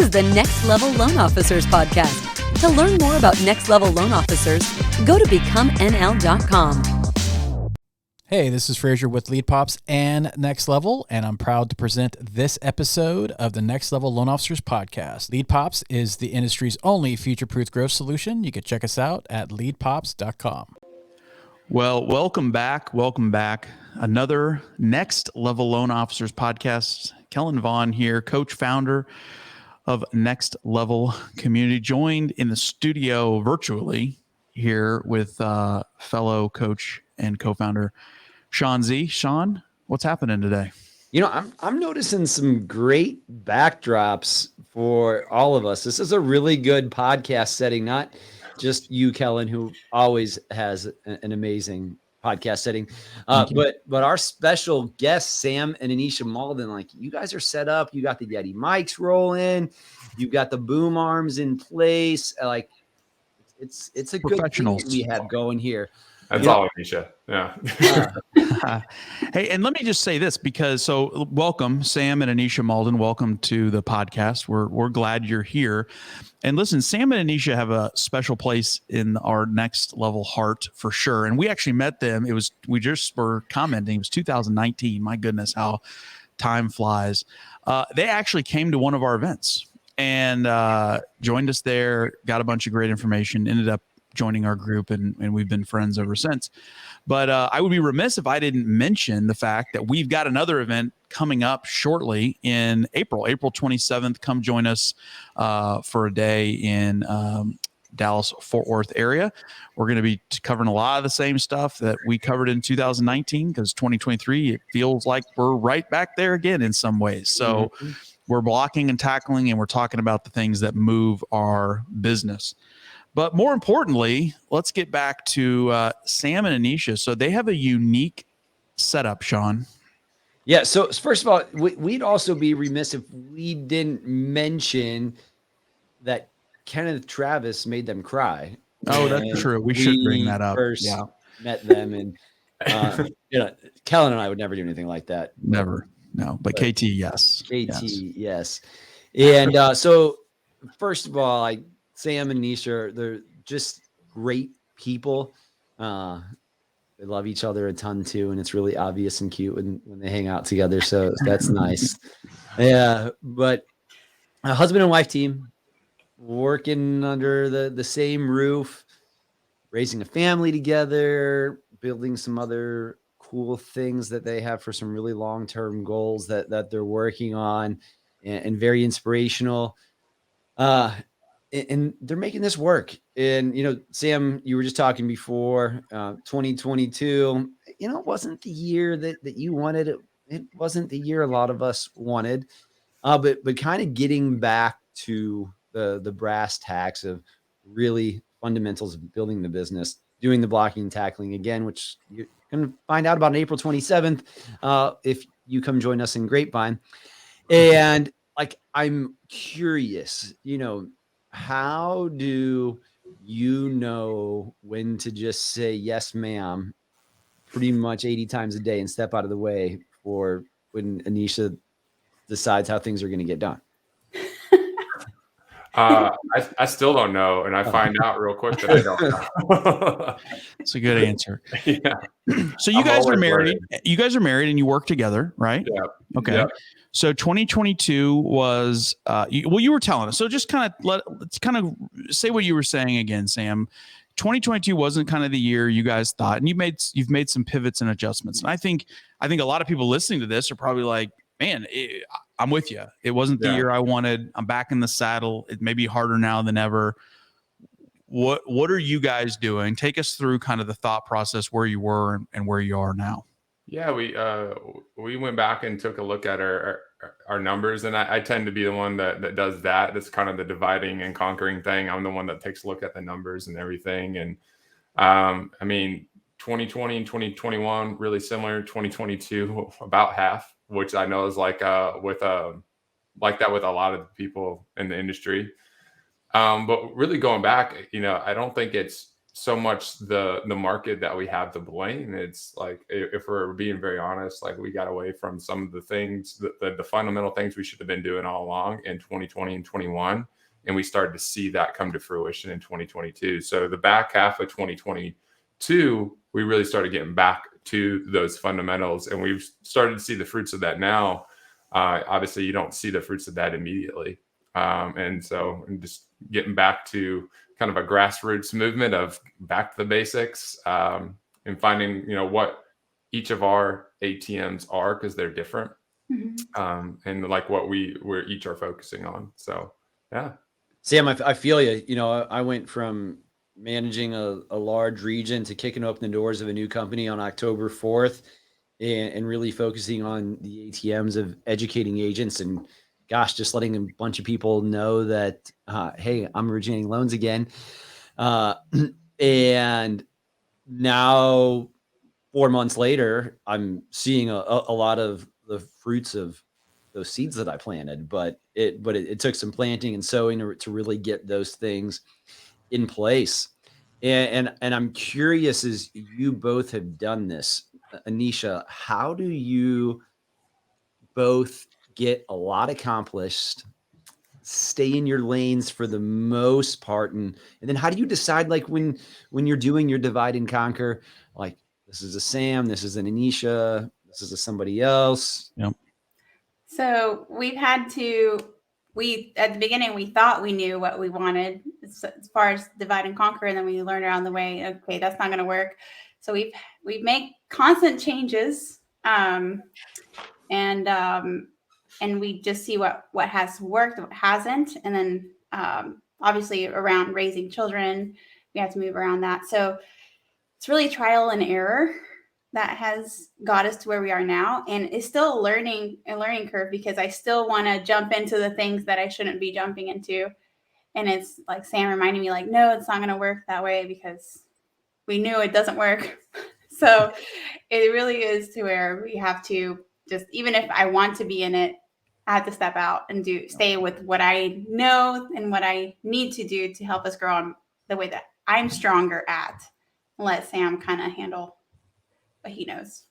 is the Next Level Loan Officers podcast. To learn more about Next Level Loan Officers, go to becomennl.com. Hey, this is Fraser with Lead Pops and Next Level, and I'm proud to present this episode of the Next Level Loan Officers podcast. Lead Pops is the industry's only future-proof growth solution. You can check us out at leadpops.com. Well, welcome back. Welcome back. Another Next Level Loan Officers podcast. Kellen Vaughn here, coach founder of Next Level Community, joined in the studio virtually here with fellow coach and co-founder Sean Z. Sean, what's happening today? You know, I'm noticing some great backdrops for all of us. This is a really good podcast setting, not just you, Kellen, who always has an amazing podcast setting, but our special guests, Sam and Anisha Mauldin. Like, you guys are set up. You got the Yeti mics rolling. You've got the boom arms in place. Like, it's a good thing we have going here. That's all, Anisha. Yeah. Hey, and let me just say this, because welcome, Sam and Anisha Mauldin. Welcome to the podcast. We're glad you're here. And listen, Sam and Anisha have a special place in our Next Level heart for sure. And we actually met them. We just were commenting. It was 2019. My goodness, how time flies. They actually came to one of our events and joined us there. Got a bunch of great information. Ended up joining our group, and we've been friends ever since. But I would be remiss if I didn't mention the fact that we've got another event coming up shortly in April 27th. Come join us for a day in Dallas, Fort Worth area. We're going to be covering a lot of the same stuff that we covered in 2019, because 2023, it feels like we're right back there again in some ways. So we're blocking and tackling, and we're talking about the things that move our business. But more importantly, let's get back to Sam and Anisha. So they have a unique setup, Sean. Yeah. So first of all, we'd also be remiss if we didn't mention that Kenneth Travis made them cry. Oh, that's true. We should bring that up. First met them, and Kellen and I would never do anything like that. Never. No. But KT, yes. Yes. And so first of all, Sam and Anisha, they're just great people. They love each other a ton too, and it's really obvious and cute when they hang out together. So that's nice. Yeah, but a husband and wife team working under the same roof, raising a family together, building some other cool things that they have for some really long-term goals that they're working on, and very inspirational. And they're making this work. And, Sam, you were just talking before, 2022, it wasn't the year that you wanted. It wasn't the year a lot of us wanted, but kind of getting back to the brass tacks of really fundamentals of building the business, doing the blocking and tackling again, which you're going to find out about on April 27th if you come join us in Grapevine. And I'm curious, how do you know when to just say yes, ma'am, pretty much 80 times a day and step out of the way for when Anisha decides how things are going to get done? I still don't know, and I find out real quick that I don't know. That's a good answer. Yeah. So you guys are married. You guys are married, and you work together, right? Yeah. Okay. Yeah. So 2022 was you were telling us. So just let's kind of say what you were saying again, Sam. 2022 wasn't kind of the year you guys thought, and you've made some pivots and adjustments. And I think a lot of people listening to this are probably like, man, I'm with you. It wasn't the year I wanted. I'm back in the saddle. It may be harder now than ever. What are you guys doing? Take us through kind of the thought process where you were and where you are now. Yeah, we went back and took a look at our numbers, and I tend to be the one that does that. That's kind of the dividing and conquering thing. I'm the one that takes a look at the numbers and everything. And 2020 and 2021 really similar. 2022 about half, which I know is like that with a lot of people in the industry. But really going back, I don't think it's so much the market that we have to blame. It's like, if we're being very honest, like we got away from some of the things, the fundamental things we should have been doing all along in 2020 and 21. And we started to see that come to fruition in 2022. So the back half of 2022, we really started getting back to those fundamentals, and we've started to see the fruits of that now. Obviously, you don't see the fruits of that immediately. And so I'm just getting back to kind of a grassroots movement of back to the basics, and finding, what each of our ATMs are, because they're different, and like what we're each are focusing on. So, yeah. Sam, I feel you. I went from managing a large region to kicking open the doors of a new company on October 4th and really focusing on the ATMs of educating agents and gosh, just letting a bunch of people know that, hey, I'm originating loans again. And now 4 months later, I'm seeing a lot of the fruits of those seeds that I planted, but it took some planting and sowing to really get those things in place. And I'm curious, as you both have done this, Anisha, how do you both get a lot accomplished, stay in your lanes for the most part, and then how do you decide, like, when you're doing your divide and conquer, like, this is a Sam, this is an Anisha, this is a somebody else? Yep. So at the beginning, we thought we knew what we wanted as far as divide and conquer. And then we learned around the way, okay, that's not going to work. So we've made constant changes. And we just see what has worked, what hasn't. And then obviously around raising children, we have to move around that. So it's really trial and error that has got us to where we are now. And it's still a learning curve, because I still want to jump into the things that I shouldn't be jumping into. And it's like Sam reminding me, like, no, it's not going to work that way, because we knew it doesn't work. So it really is to where we have to just, even if I want to be in it, I have to step out and stay with what I know and what I need to do to help us grow on the way that I'm stronger at. Let Sam kind of handle what he knows.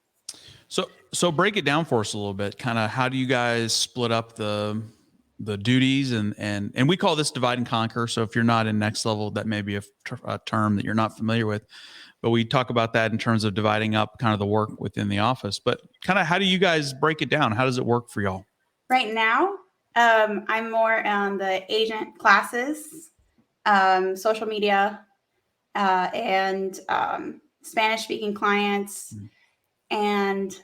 So break it down for us a little bit. Kind of, how do you guys split up the duties, and we call this divide and conquer. So if you're not in Next Level, that may be a term that you're not familiar with, but we talk about that in terms of dividing up kind of the work within the office. But kind of, how do you guys break it down? How does it work for y'all? Right now, I'm more on the agent classes, social media, and Spanish-speaking clients, and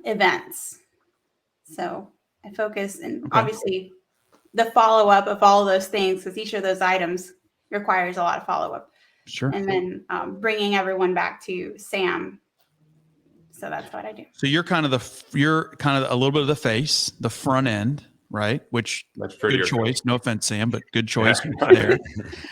events. So I focus, and obviously the follow-up of all of those things, because each of those items requires a lot of follow-up. Sure. And then bringing everyone back to Sam. So that's what I do. So you're kind of a little bit of the face, the front end, right? Which, That's pretty good choice. organic. No offense, Sam, but good choice there.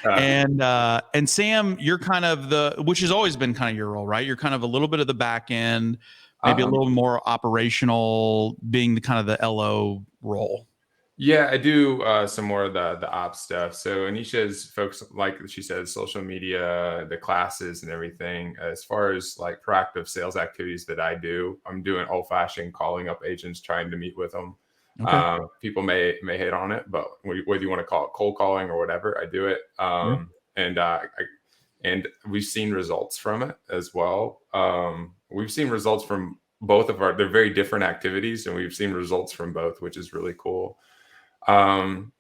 And Sam, you're kind of which has always been kind of your role, right? You're kind of a little bit of the back end, maybe a little more operational, being the kind of the LO role. Yeah, I do some more of the ops stuff. So Anisha's focused, like she said, social media, the classes and everything. As far as like proactive sales activities that I do, I'm doing old-fashioned calling up agents, trying to meet with them. Okay. People may hate on it, but whether you want to call it cold calling or whatever, I do it. And we've seen results from it as well. We've seen results from both of they're very different activities, and we've seen results from both, which is really cool. And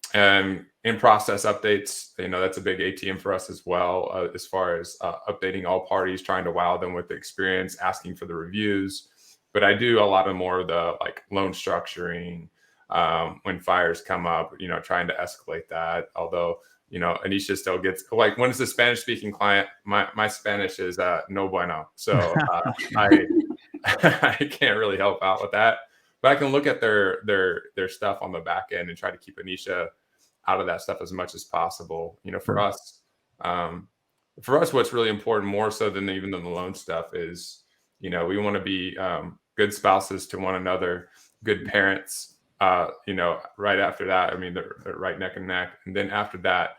in process updates, that's a big ATM for us as well, as far as updating all parties, trying to wow them with the experience, asking for the reviews. But I do a lot of more of the like loan structuring, when fires come up, trying to escalate that. Although, Anisha still gets, like, when it's a Spanish speaking client, my Spanish is no bueno. So I can't really help out with that. But I can look at their stuff on the back end and try to keep Anisha out of that stuff as much as possible. For us, what's really important, more so than even the loan stuff, is, we want to be good spouses to one another, good parents. Right after that, they're right neck and neck. And then after that,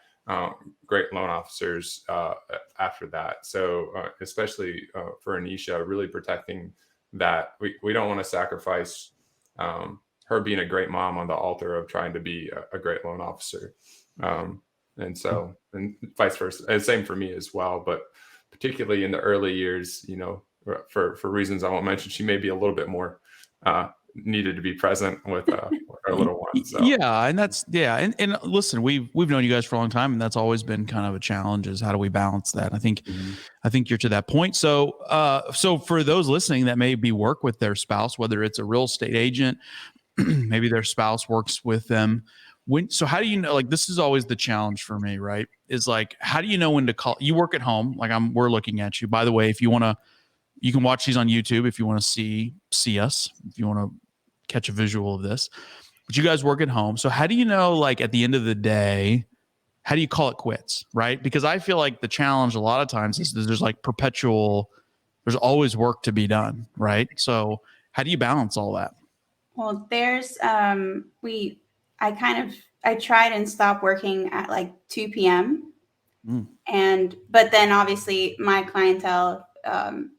great loan officers after that. So especially for Anisha, really protecting that. We don't want to sacrifice her being a great mom on the altar of trying to be a great loan officer. And so, and vice versa. And same for me as well. But particularly in the early years, you know, for reasons I won't mention, she may be a little bit more needed to be present with our little one. So. Yeah, and that's and listen, we've known you guys for a long time, and that's always been kind of a challenge. Is how do we balance that? I think you're to that point. So so for those listening that maybe work with their spouse, whether it's a real estate agent, maybe their spouse works with them. So how do you know? Like, this is always the challenge for me, right? Is like, how do you know when to call? You work at home, like we're looking at you. By the way, if you want to, you can watch these on YouTube if you want to see us, if you want to catch a visual of this. But you guys work at home. So how do you know, like, at the end of the day, how do you call it quits, right? Because I feel like the challenge a lot of times is there's like there's always work to be done, right? So how do you balance all that? Well, there's I tried and stopped working at like 2 p.m. But then obviously my clientele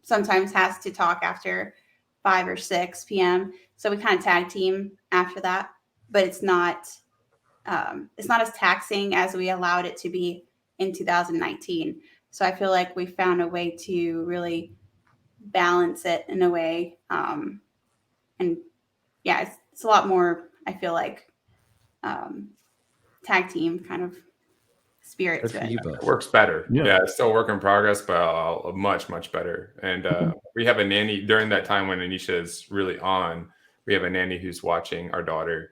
sometimes has to talk after 5 or 6 p.m. So we kind of tag team after that, but it's not as taxing as we allowed it to be in 2019. So I feel like we found a way to really balance it in a way. And yeah, it's a lot more, I feel like, tag team kind of spirit to it. It works better. Yeah, it's still a work in progress, but much, much better. And we have a nanny during that time when Anisha is really on. We have a nanny who's watching our daughter,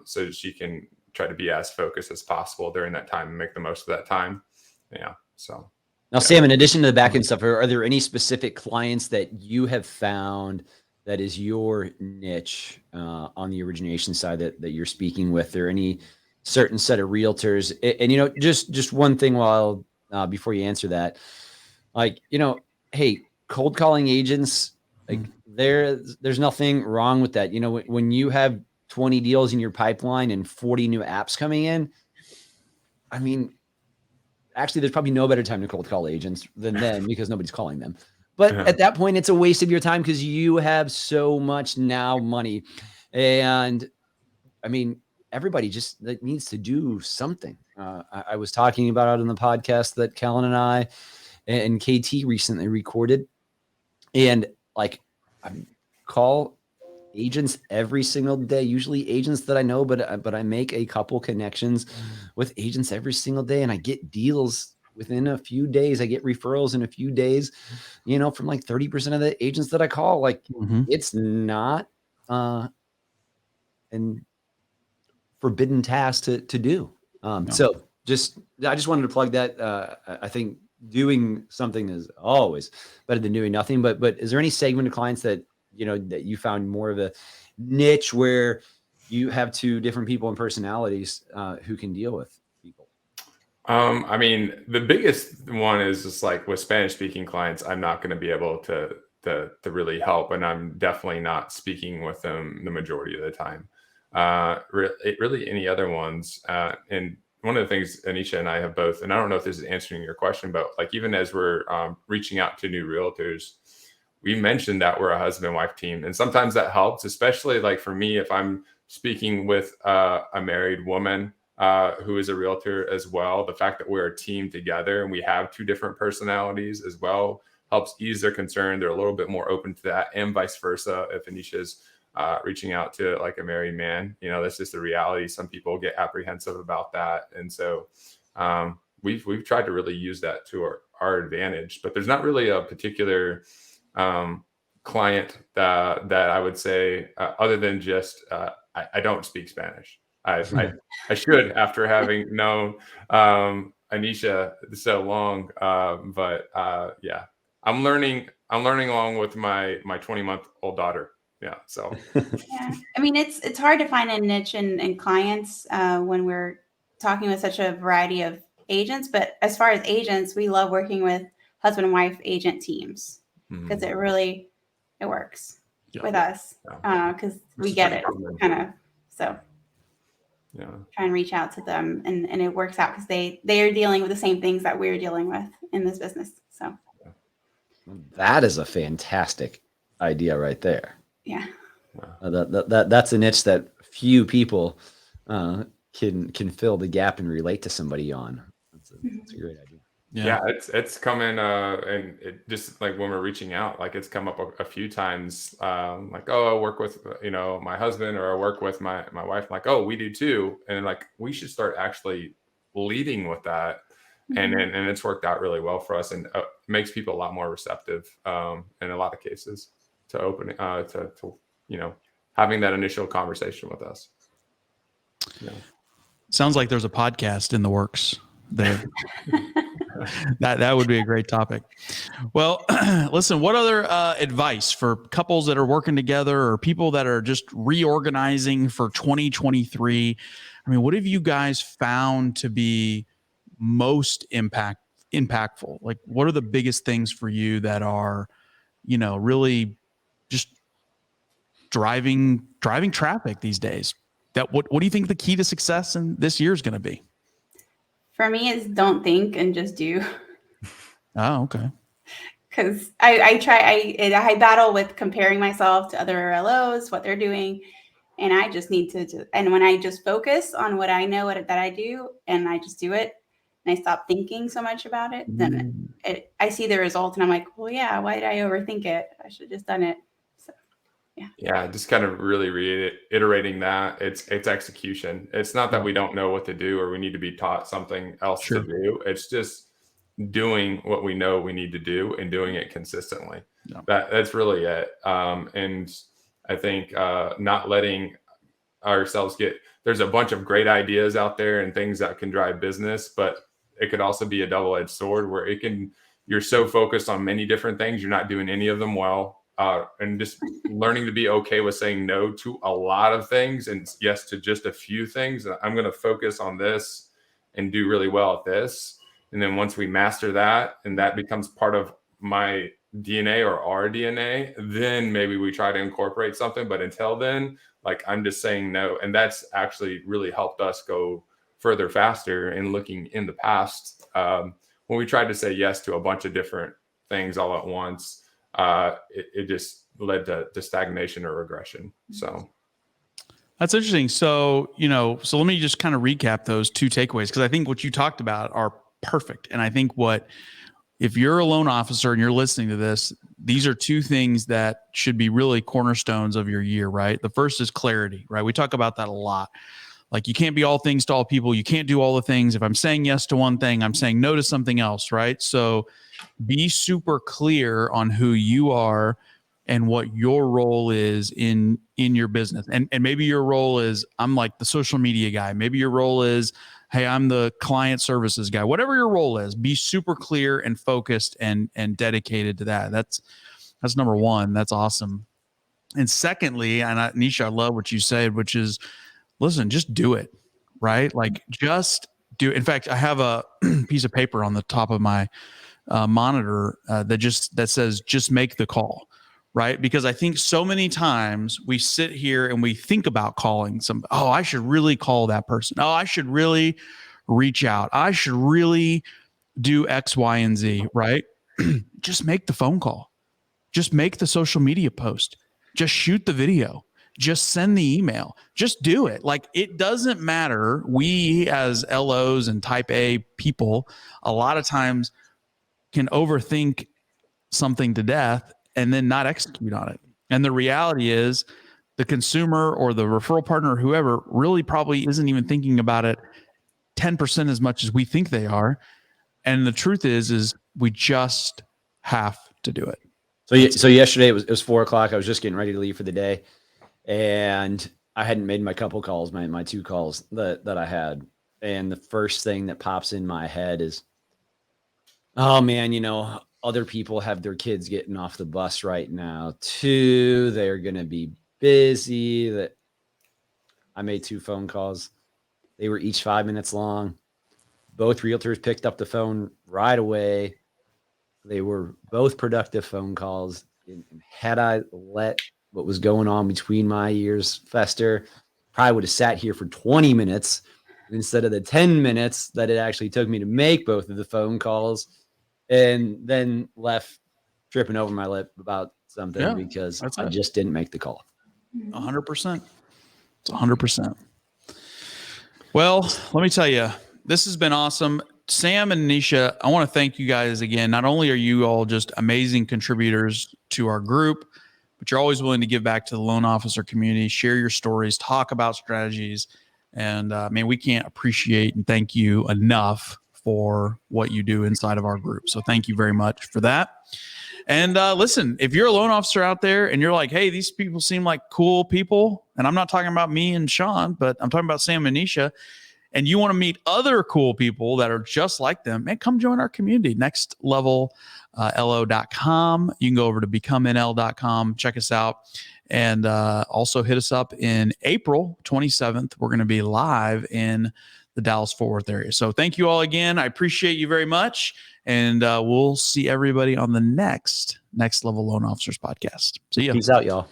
so she can try to be as focused as possible during that time and make the most of that time. Yeah. So now, Sam, in addition to the back end stuff, are there any specific clients that you have found that is your niche on the origination side that you're speaking with? Or any certain set of realtors? And you know, just one thing while before you answer that, like, you know, hey, cold calling agents, like there's nothing wrong with that. You know, when you have 20 deals in your pipeline and 40 new apps coming in, I mean, actually, there's probably no better time to cold call agents than then because nobody's calling them. But at that point, it's a waste of your time because you have so much now money. And I mean, everybody just needs to do something. I was talking about it on the podcast that Kellen and I and KT recently recorded. And like, I call agents every single day, usually agents that I know, but I make a couple connections with agents every single day, and I get deals within a few days. I get referrals in a few days, you know, from like 30% of the agents that I call. Like, it's not an forbidden task to do. So I just wanted to plug that. I think doing something is always better than doing nothing. But is there any segment of clients that, you know, that you found more of a niche where you have two different people and personalities who can deal with people? I mean, the biggest one is just like with Spanish speaking clients, I'm not going to be able to really help. And I'm definitely not speaking with them the majority of the time. Really any other ones. And one of the things Anisha and I have both, and I don't know if this is answering your question, but like, even as we're reaching out to new realtors, we mentioned that we're a husband-wife team. And sometimes that helps, especially like for me, if I'm speaking with a married woman who is a realtor as well, the fact that we're a team together and we have two different personalities as well helps ease their concern. They're a little bit more open to that, and vice versa. If Anisha's reaching out to like a married man, you know, that's just the reality. Some people get apprehensive about that. And so we've tried to really use that to our advantage, but there's not really a particular client that I would say other than just I don't speak Spanish. I should, after having known Anisha so long, but yeah, I'm learning along with my 20-month-old daughter. Yeah, so yeah, I mean, it's hard to find a niche in clients when we're talking with such a variety of agents. But as far as agents, we love working with husband and wife agent teams because it works with us because we get it kind of. So try and reach out to them, and it works out because they are dealing with the same things that we're dealing with in this business. So that is a fantastic idea right there. Yeah. That's a niche that few people can fill the gap and relate to somebody on. That's a great idea. Yeah, it's coming, and it just like when we're reaching out, like it's come up a few times, like, oh, I work with, my husband, or I work with my wife. I'm like, oh, we do too, and like we should start actually leading with that, and it's worked out really well for us, and makes people a lot more receptive, in a lot of cases, to opening, to having that initial conversation with us. Sounds like there's a podcast in the works there. That would be a great topic. Well, listen, what other advice for couples that are working together or people that are just reorganizing for 2023? I mean, what have you guys found to be most impactful? Like, what are the biggest things for you that are, really just driving traffic these days? What do you think the key to success in this year is going to be? For me, is don't think and just do. Oh, okay. Because I battle with comparing myself to other LOs, what they're doing, and I just need to. And when I just focus on what I know that I do, and I just do it, and I stop thinking so much about it, then I see the result, and I'm like, well, yeah, why did I overthink it? I should have just done it. So, yeah, just kind of really reiterating that it's execution. It's not that we don't know what to do or we need to be taught something else to do. It's just doing what we know we need to do and doing it consistently. That's really it. And I think not letting ourselves there's a bunch of great ideas out there and things that can drive business, but it could also be a double-edged sword where you're so focused on many different things, you're not doing any of them well. And just learning to be okay with saying no to a lot of things and yes to just a few things. I'm going to focus on this and do really well at this. And then once we master that and that becomes part of my DNA or our DNA, then maybe we try to incorporate something. But until then, like I'm just saying no. And that's actually really helped us go further faster. And looking in the past, when we tried to say yes to a bunch of different things all at once, it just led to stagnation or regression. So that's interesting. So, so let me just kind of recap those two takeaways, because I think what you talked about are perfect. And I think if you're a loan officer and you're listening to this, these are two things that should be really cornerstones of your year, right? The first is clarity, right? We talk about that a lot. Like you can't be all things to all people. You can't do all the things. If I'm saying yes to one thing, I'm saying no to something else, right? So be super clear on who you are and what your role is in your business. And maybe your role is, I'm like the social media guy. Maybe your role is, hey, I'm the client services guy. Whatever your role is, be super clear and focused and dedicated to that. That's number one. That's awesome. And secondly, and Anisha, I love what you said, which is, listen, just do it, right? Like just do it. In fact, I have a piece of paper on the top of my monitor that says, just make the call, right? Because I think so many times we sit here and we think about calling I should really call that person. Oh, I should really reach out. I should really do X, Y, and Z, right? Just make the phone call. Just make the social media post. Just shoot the video. Just send the email. Just do it. Like it doesn't matter. We as LOs and type A people, a lot of times can overthink something to death and then not execute on it. And the reality is the consumer or the referral partner or whoever really probably isn't even thinking about it 10% as much as we think they are. And the truth is we just have to do it. So yesterday it was 4:00. I was just getting ready to leave for the day, and I hadn't made my couple calls, my two calls that I had. And the first thing that pops in my head is, oh man, other people have their kids getting off the bus right now too. They're going to be busy. That I made two phone calls. They were each 5 minutes long. Both realtors picked up the phone right away. They were both productive phone calls. And had I let what was going on between my ears fester, probably would have sat here for 20 minutes instead of the 10 minutes that it actually took me to make both of the phone calls, and then left tripping over my lip about something because I just didn't make the call. 100%. It's 100%. Well, let me tell you, this has been awesome. Sam and Anisha, I want to thank you guys again. Not only are you all just amazing contributors to our group, but you're always willing to give back to the loan officer community, share your stories, talk about strategies. And man, we can't appreciate and thank you enough for what you do inside of our group. So thank you very much for that. And listen, if you're a loan officer out there and you're like, hey, these people seem like cool people, and I'm not talking about me and Sean, but I'm talking about Sam and Anisha, and you want to meet other cool people that are just like them, man, come join our community, nextlevello.com. You can go over to becomenl.com, check us out, and also hit us up in April 27th. We're going to be live in the Dallas-Fort Worth area. So thank you all again. I appreciate you very much. And we'll see everybody on the next Level Loan Officers podcast. See ya. Peace out, y'all.